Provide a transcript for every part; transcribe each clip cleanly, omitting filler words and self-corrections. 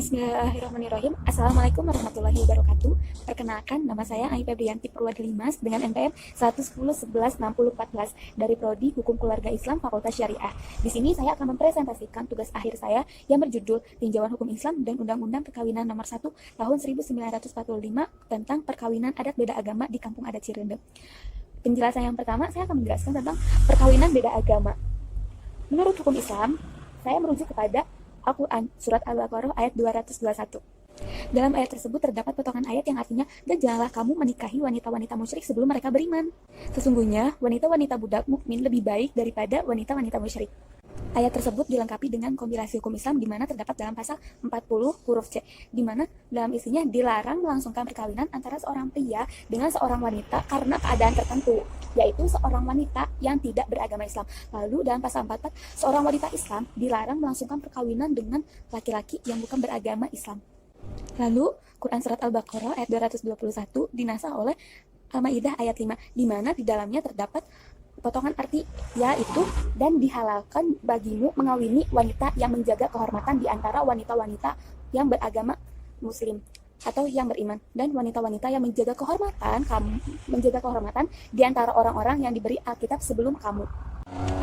Bismillahirrahmanirrahim. Assalamualaikum warahmatullahi wabarakatuh. Perkenalkan, nama saya Ai Febrianti Purwadelimas dengan NPM 110116014 dari Prodi Hukum Keluarga Islam Fakultas Syariah. Di sini saya akan mempresentasikan tugas akhir saya yang berjudul Tinjauan Hukum Islam dan Undang-Undang Perkawinan Nomor 1 Tahun 1945 tentang perkawinan adat beda agama di Kampung Adat Cirende. Penjelasan yang pertama, saya akan menjelaskan tentang perkawinan beda agama. Menurut hukum Islam, saya merujuk kepada Al-Quran, Surat Al-Baqarah ayat 221. Dalam ayat tersebut terdapat potongan ayat yang artinya, dan janganlah kamu menikahi wanita-wanita musyrik sebelum mereka beriman. Sesungguhnya, wanita-wanita budak mukmin lebih baik daripada wanita-wanita musyrik. Ayat tersebut dilengkapi dengan kompilasi hukum Islam di mana terdapat dalam pasal 40 huruf C, di mana dalam isinya dilarang melangsungkan perkawinan antara seorang pria dengan seorang wanita karena keadaan tertentu, yaitu seorang wanita yang tidak beragama Islam. Lalu dalam pasal 44, seorang wanita Islam dilarang melangsungkan perkawinan dengan laki-laki yang bukan beragama Islam. Lalu Quran Surat Al-Baqarah ayat 221 dinasah oleh Al-Maidah ayat 5, di mana di dalamnya terdapat potongan arti yaitu, dan dihalalkan bagimu mengawini wanita yang menjaga kehormatan di antara wanita-wanita yang beragama muslim atau yang beriman, dan wanita-wanita yang menjaga kehormatan di antara orang-orang yang diberi Alkitab sebelum kamu.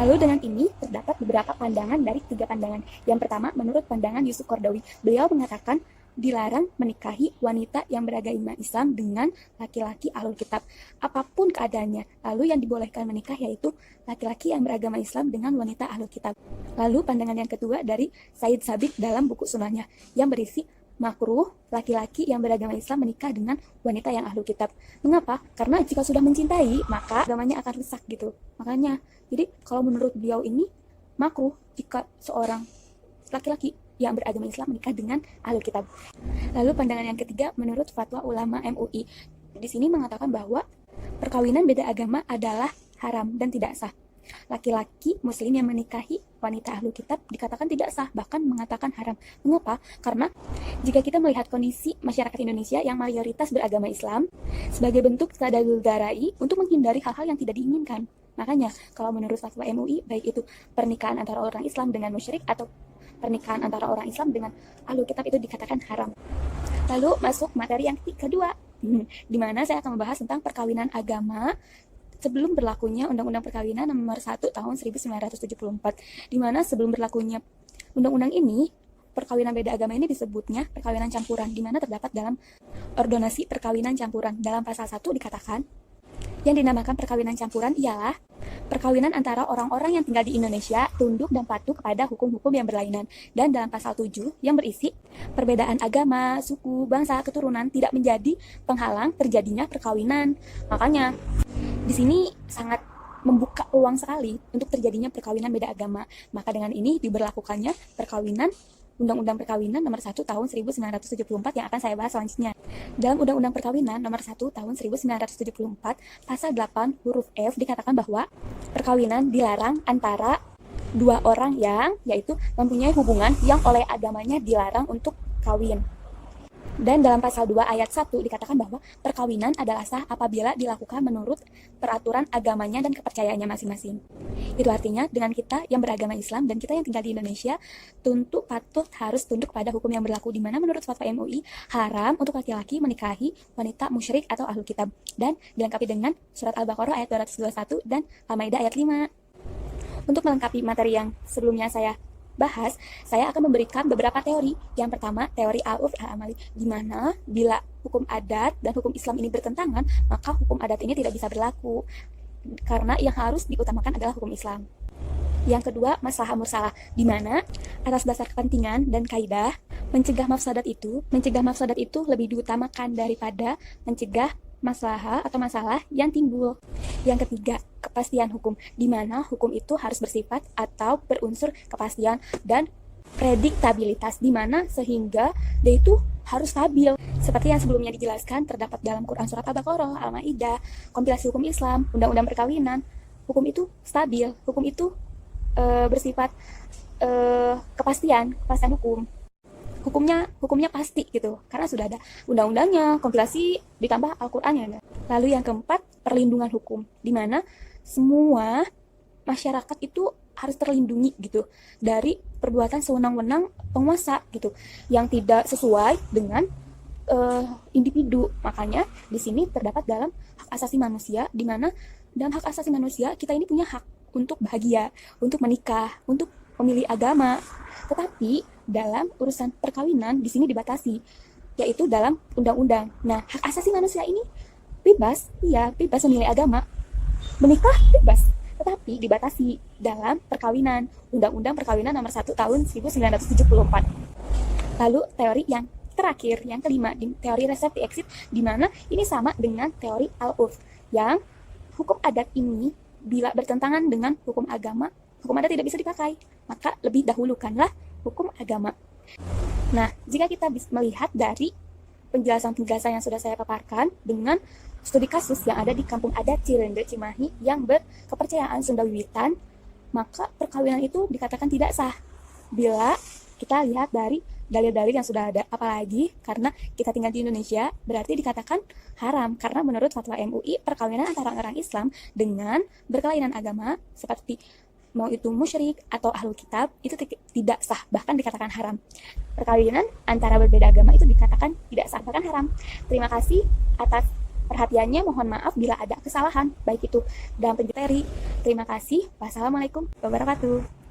Lalu dengan ini terdapat beberapa pandangan dari 3 pandangan. Yang pertama, menurut pandangan Yusuf Qaradawi, beliau mengatakan dilarang menikahi wanita yang beragama Islam dengan laki-laki ahlul kitab, apapun keadaannya. Lalu yang dibolehkan menikah yaitu laki-laki yang beragama Islam dengan wanita ahlul kitab. Lalu pandangan yang kedua dari Said Sabiq dalam buku sunahnya yang berisi makruh laki-laki yang beragama Islam menikah dengan wanita yang ahlul kitab. Mengapa? Karena jika sudah mencintai, maka agamanya akan rusak gitu. Makanya, jadi kalau menurut beliau ini makruh jika seorang laki-laki yang beragama Islam menikah dengan ahlul kitab. Lalu pandangan yang ketiga menurut fatwa ulama MUI. Di sini mengatakan bahwa perkawinan beda agama adalah haram dan tidak sah. Laki-laki muslim yang menikahi wanita ahlul kitab dikatakan tidak sah, bahkan mengatakan haram. Mengapa? Karena jika kita melihat kondisi masyarakat Indonesia yang mayoritas beragama Islam sebagai bentuk tadalul darai untuk menghindari hal-hal yang tidak diinginkan. Makanya kalau menurut fatwa MUI, baik itu pernikahan antara orang Islam dengan musyrik atau pernikahan antara orang Islam dengan ahlul kitab itu dikatakan haram. Lalu masuk materi yang kedua, di mana saya akan membahas tentang perkawinan agama sebelum berlakunya Undang-Undang Perkawinan Nomor 1 Tahun 1974. Di mana sebelum berlakunya undang-undang ini, perkawinan beda agama ini disebutnya perkawinan campuran, di mana terdapat dalam ordonasi perkawinan campuran. Dalam pasal 1 dikatakan, yang dinamakan perkawinan campuran ialah perkawinan antara orang-orang yang tinggal di Indonesia tunduk dan patuh kepada hukum-hukum yang berlainan. Dan dalam pasal 7 yang berisi perbedaan agama, suku, bangsa, keturunan tidak menjadi penghalang terjadinya perkawinan. Makanya di sini sangat membuka peluang sekali untuk terjadinya perkawinan beda agama. Maka dengan ini diberlakukannya perkawinan Undang-Undang Perkawinan Nomor 1 Tahun 1974 yang akan saya bahas selanjutnya. Dalam Undang-Undang Perkawinan Nomor 1 Tahun 1974, Pasal 8 huruf F dikatakan bahwa perkawinan dilarang antara dua orang yang, yaitu mempunyai hubungan yang oleh agamanya dilarang untuk kawin. Dan dalam pasal 2 ayat 1 dikatakan bahwa perkawinan adalah sah apabila dilakukan menurut peraturan agamanya dan kepercayaannya masing-masing. Itu artinya dengan kita yang beragama Islam dan kita yang tinggal di Indonesia harus tunduk pada hukum yang berlaku, di mana menurut fatwa MUI haram untuk laki-laki menikahi wanita musyrik atau ahlul kitab, dan dilengkapi dengan Surat Al-Baqarah ayat 221 dan Al-Maidah ayat 5. Untuk melengkapi materi yang sebelumnya saya bahas, saya akan memberikan beberapa teori. Yang pertama, teori al-urf al-amali, di mana bila hukum adat dan hukum Islam ini bertentangan, maka hukum adat ini tidak bisa berlaku karena yang harus diutamakan adalah hukum Islam. Yang kedua, maslahah mursalah, di mana atas dasar kepentingan dan kaidah mencegah mafsadat itu lebih diutamakan daripada mencegah masalah atau masalah yang timbul. Yang ketiga, kepastian hukum, di mana hukum itu harus bersifat atau berunsur kepastian dan prediktabilitas, di mana sehingga dia itu harus stabil. Seperti yang sebelumnya dijelaskan, terdapat dalam Quran Surat Al-Baqarah, Al-Maidah, kompilasi hukum Islam, Undang-Undang Perkawinan. Hukum itu stabil, hukum itu bersifat kepastian hukum. Hukumnya pasti gitu, karena sudah ada undang-undangnya, kompilasi ditambah Al-Qur'annya. Lalu yang keempat, perlindungan hukum, di mana semua masyarakat itu harus terlindungi gitu dari perbuatan sewenang-wenang penguasa gitu, yang tidak sesuai dengan individu. Makanya di sini terdapat dalam hak asasi manusia, di mana dalam hak asasi manusia kita ini punya hak untuk bahagia, untuk menikah, untuk memilih agama. Tetapi dalam urusan perkawinan di sini dibatasi, yaitu dalam undang-undang. Nah, hak asasi manusia ini bebas, ya bebas memilih agama, menikah bebas, tetapi dibatasi dalam perkawinan, Undang-Undang Perkawinan Nomor 1 Tahun 1974. Lalu teori yang terakhir, yang kelima, di teori receptive exit, di mana ini sama dengan teori al-urf, yang hukum adat ini bila bertentangan dengan hukum agama, hukum adat tidak bisa dipakai, maka lebih dahulukanlah hukum agama. Nah, jika kita melihat dari penjelasan-penjelasan yang sudah saya paparkan dengan studi kasus yang ada di kampung adat Cirende Cimahi yang berkepercayaan Sunda Wiwitan, maka perkawinan itu dikatakan tidak sah bila kita lihat dari dalil-dalil yang sudah ada. Apalagi karena kita tinggal di Indonesia, berarti dikatakan haram, karena menurut fatwa MUI, perkawinan antara orang Islam dengan berkelainan agama seperti mau itu musyrik atau ahlul kitab itu tidak sah, bahkan dikatakan haram. Perkawinan antara berbeda agama itu dikatakan tidak sah, bahkan haram. Terima kasih atas perhatiannya, mohon maaf bila ada kesalahan baik itu dalam penjelasan. Terima kasih. Wassalamualaikum warahmatullahi wabarakatuh.